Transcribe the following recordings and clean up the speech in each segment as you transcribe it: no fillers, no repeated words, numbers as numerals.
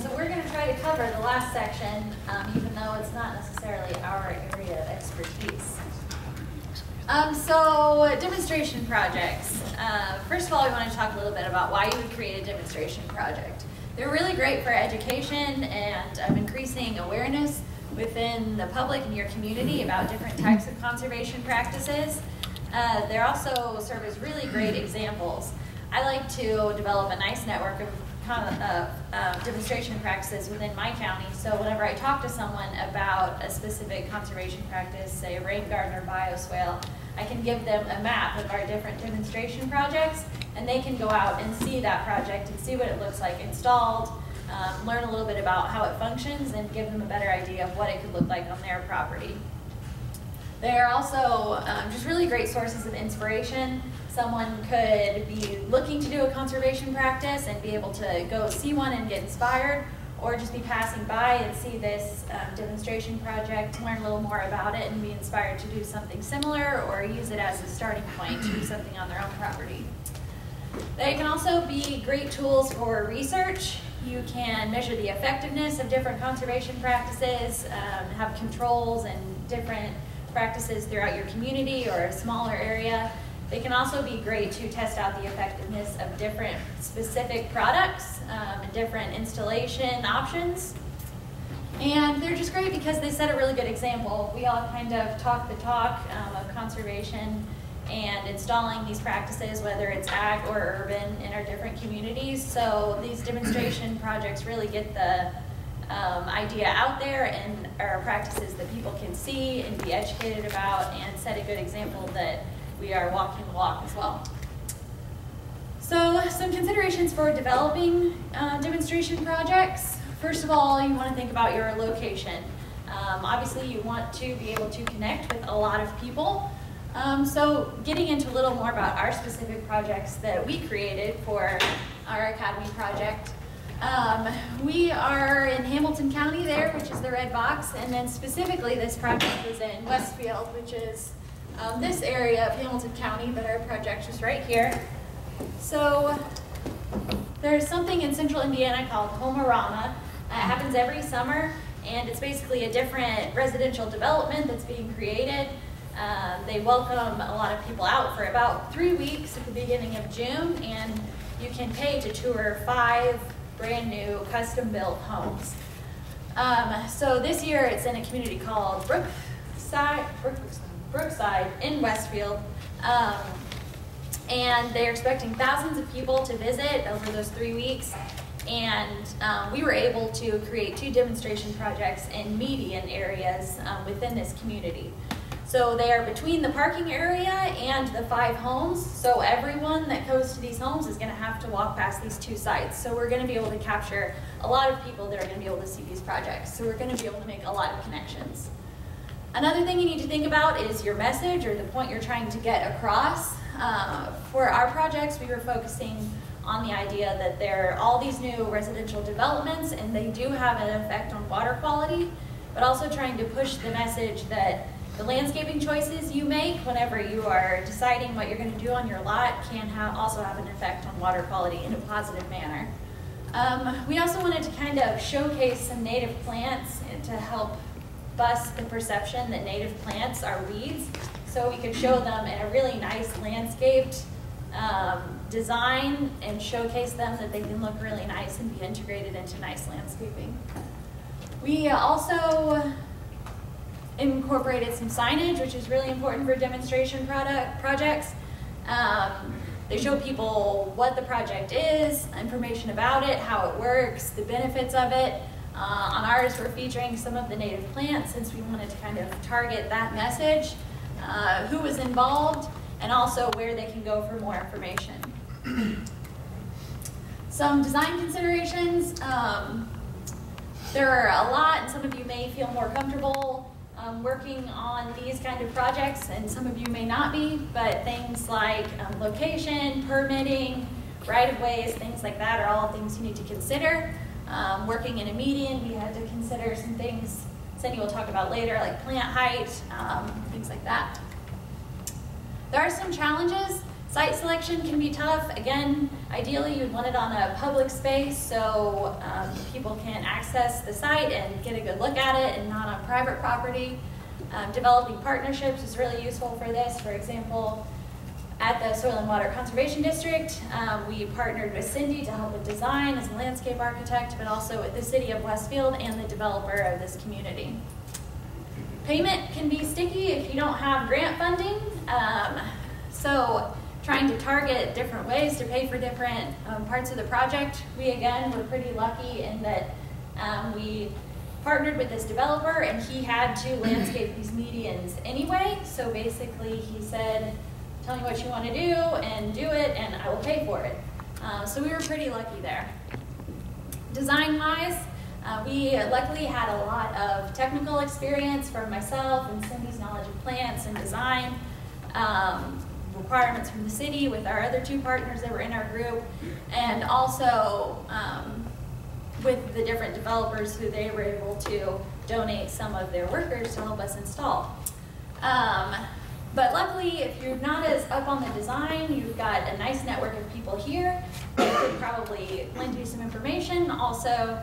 So we're going to try to cover the last section, even though it's not necessarily our area of expertise. So demonstration projects. First of all, we want to talk a little bit about why you would create a demonstration project. They're really great for education and increasing awareness within the public and your community about different types of conservation practices. They also serve as really great examples. I like to develop a nice network of demonstration practices within my county, so whenever I talk to someone about a specific conservation practice, say a rain garden or bioswale, I can give them a map of our different demonstration projects, and they can go out and see that project and see what it looks like installed, learn a little bit about how it functions, and give them a better idea of what it could look like on their property. They are also just really great sources of inspiration. Someone could be looking to do a conservation practice and be able to go see one and get inspired, or just be passing by and see this demonstration project, learn a little more about it, and be inspired to do something similar or use it as a starting point to do something on their own property. They can also be great tools for research. You can measure the effectiveness of different conservation practices, have controls and different practices throughout your community or a smaller area. They can also be great to test out the effectiveness of different specific products and different installation options. And they're just great because they set a really good example. We all kind of talk the talk of conservation and installing these practices, whether it's ag or urban, in our different communities. So these demonstration projects really get the idea out there and are practices that people can see and be educated about and set a good example that we are walking the walk as well. So some considerations for developing demonstration projects. First of all, you want to think about your location. Obviously, you want to be able to connect with a lot of people. So getting into a little more about our specific projects that we created for our Academy project. We are in Hamilton County there, which is the red box, and then specifically this project was in Westfield, which is this area of Hamilton County, but our project is right here. So there's something in central Indiana called Home-A-Rama. It happens every summer, and it's basically a different residential development that's being created. They welcome a lot of people out for about 3 weeks at the beginning of June, and you can pay to tour 5 brand new custom-built homes. So this year it's in a community called Brookside in Westfield, and they're expecting thousands of people to visit over those 3 weeks, and we were able to create 2 demonstration projects in median areas within this community. So they are between the parking area and the 5 homes, so everyone that goes to these homes is going to have to walk past these 2 sites. So we're going to be able to capture a lot of people that are going to be able to see these projects. So we're going to be able to make a lot of connections. Another thing you need to think about is your message or the point you're trying to get across. For our projects, we were focusing on the idea that there are all these new residential developments and they do have an effect on water quality, but also trying to push the message that the landscaping choices you make whenever you are deciding what you're going to do on your lot can also have an effect on water quality in a positive manner. We also wanted to kind of showcase some native plants to help bust the perception that native plants are weeds. So we could show them in a really nice landscaped design and showcase them that they can look really nice and be integrated into nice landscaping. We also incorporated some signage, which is really important for demonstration projects. They show people what the project is, information about it, how it works, the benefits of it. On ours, we're featuring some of the native plants since we wanted to kind of target that message, who was involved, and also where they can go for more information. Some design considerations. There are a lot, and some of you may feel more comfortable working on these kind of projects, and some of you may not be, but things like location, permitting, right-of-ways, things like that are all things you need to consider. Working in a median, we had to consider some things Cindy will talk about later, like plant height, things like that. There are some challenges. Site selection can be tough. Again, Ideally, you'd want it on a public space so people can access the site and get a good look at it and not on private property. Developing partnerships is really useful for this. For example, at the Soil and Water Conservation District, we partnered with Cindy to help with design as a landscape architect, but also with the city of Westfield and the developer of this community. Payment can be sticky if you don't have grant funding. So trying to target different ways to pay for different parts of the project. We again were pretty lucky in that we partnered with this developer and he had to landscape these medians anyway. So basically he said, tell me what you want to do and I will pay for it. So we were pretty lucky there. Design-wise, we luckily had a lot of technical experience from myself and Cindy's knowledge of plants and design, requirements from the city with our other two partners that were in our group, and also with the different developers who they were able to donate some of their workers to help us install. But luckily, if you're not as up on the design, you've got a nice network of people here that could probably lend you some information. Also,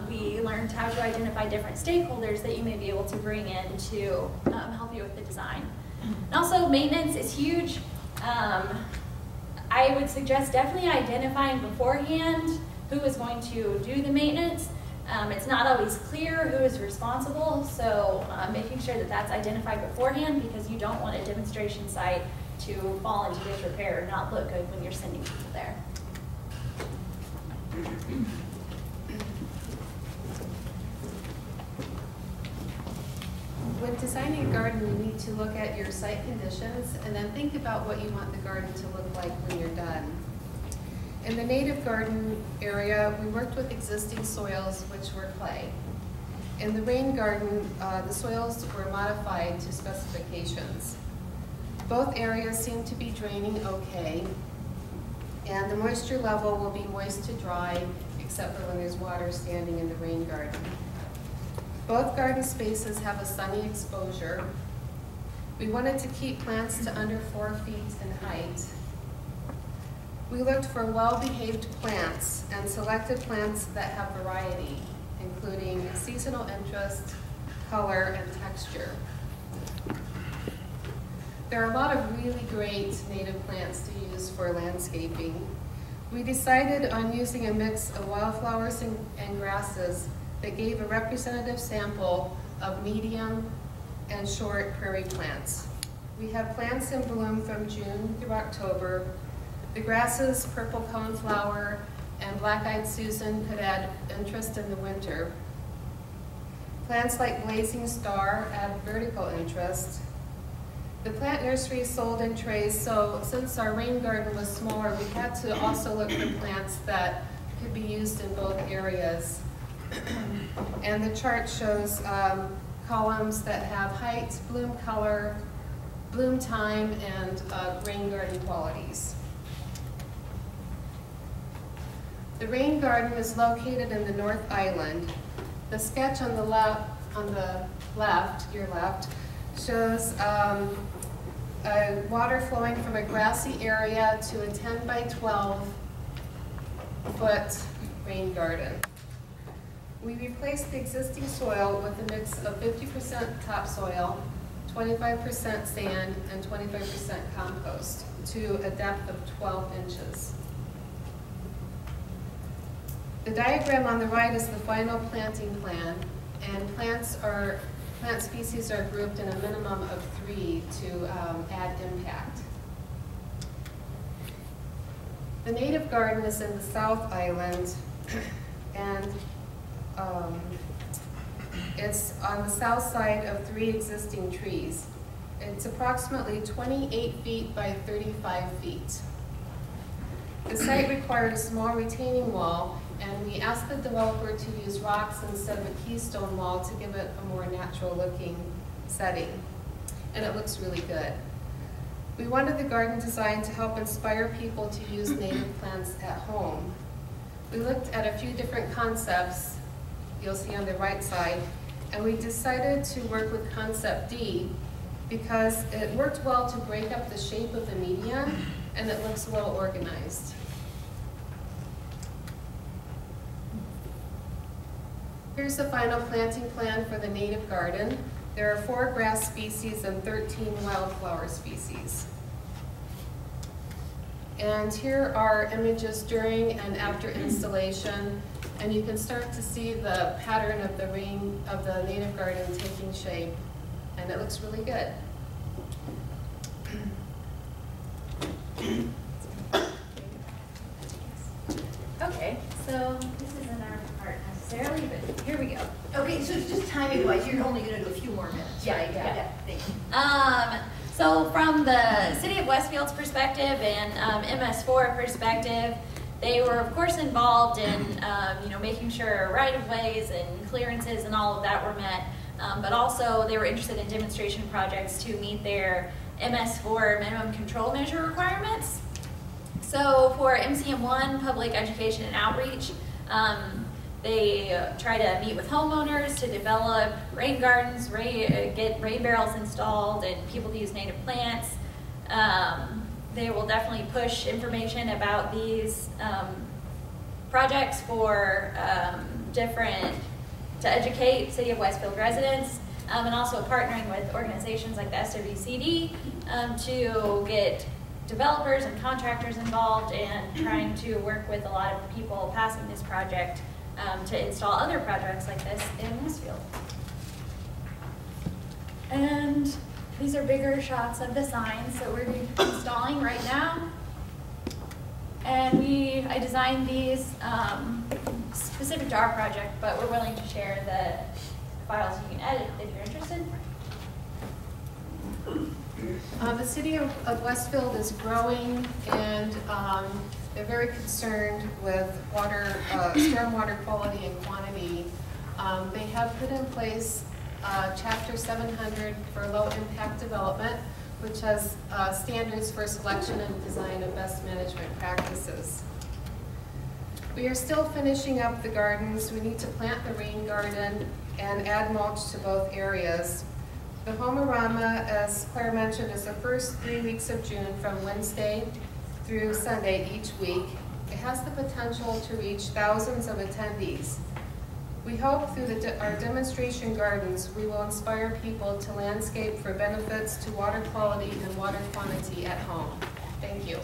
we learned how to identify different stakeholders that you may be able to bring in to help you with the design. And also, maintenance is huge. I would suggest definitely identifying beforehand who is going to do the maintenance. It's not always clear who is responsible, so making sure that that's identified beforehand, because you don't want a demonstration site to fall into disrepair or not look good when you're sending people there. When designing a garden, you need to look at your site conditions and then think about what you want the garden to look like when you're done. In the native garden area, we worked with existing soils, which were clay. In the rain garden, the soils were modified to specifications. Both areas seem to be draining okay, and the moisture level will be moist to dry, except for when there's water standing in the rain garden. Both garden spaces have a sunny exposure. We wanted to keep plants to under 4 feet in height. We looked for well-behaved plants and selected plants that have variety, including seasonal interest, color, and texture. There are a lot of really great native plants to use for landscaping. We decided on using a mix of wildflowers and grasses that gave a representative sample of medium and short prairie plants. We have plants in bloom from June through October. The grasses, purple coneflower, and black-eyed Susan could add interest in the winter. Plants like blazing star add vertical interest. The plant nursery is sold in trays, so since our rain garden was smaller, we had to also look for plants that could be used in both areas. And the chart shows columns that have height, bloom color, bloom time, and rain garden qualities. The rain garden is located in the North Island. The sketch on the left, your left, shows water flowing from a grassy area to a 10 by 12 foot rain garden. We replaced the existing soil with a mix of 50% topsoil, 25% sand, and 25% compost to a depth of 12 inches. The diagram on the right is the final planting plan, and plant species are grouped in a minimum of 3 to add impact. The native garden is in the South Island, and it's on the south side of 3 existing trees. It's approximately 28 feet by 35 feet. The site required a small retaining wall, and we asked the developer to use rocks instead of a keystone wall to give it a more natural looking setting. And it looks really good. We wanted the garden design to help inspire people to use native plants at home. We looked at a few different concepts, you'll see on the right side, and we decided to work with concept D because it worked well to break up the shape of the median and it looks well organized. Here's the final planting plan for the native garden. There are 4 grass species and 13 wildflower species. And here are images during and after installation, and you can start to see the pattern of the native garden taking shape, and it looks really good. Okay, so this isn't our part necessarily, but here we go. Okay, so it's just timing wise, you're only gonna do a few more minutes, right? Yeah. Thank you. So from the City of Westfield's perspective and MS4 perspective, they were of course involved in making sure right-of-ways and clearances and all of that were met, but also they were interested in demonstration projects to meet their MS4 minimum control measure requirements. So for MCM1, Public Education and Outreach, they try to meet with homeowners to develop rain gardens, get rain barrels installed, and people to use native plants. They will definitely push information about these projects for to educate City of Westfield residents, and also partnering with organizations like the SWCD to get developers and contractors involved, and trying to work with a lot of people passing this project to install other projects like this in Westfield. And these are bigger shots of the signs that we're installing right now. And I designed these specific to our project, but we're willing to share the files you can edit if you're interested. The City of Westfield is growing, and they're very concerned with stormwater quality and quantity. They have put in place Chapter 700 for low impact development, which has standards for selection and design of best management practices. We are still finishing up the gardens. We need to plant the rain garden and add mulch to both areas. The Home-A-Rama, as Claire mentioned, is the first 3 weeks of June from Wednesday through Sunday each week. It has the potential to reach thousands of attendees. We hope through our demonstration gardens, we will inspire people to landscape for benefits to water quality and water quantity at home. Thank you.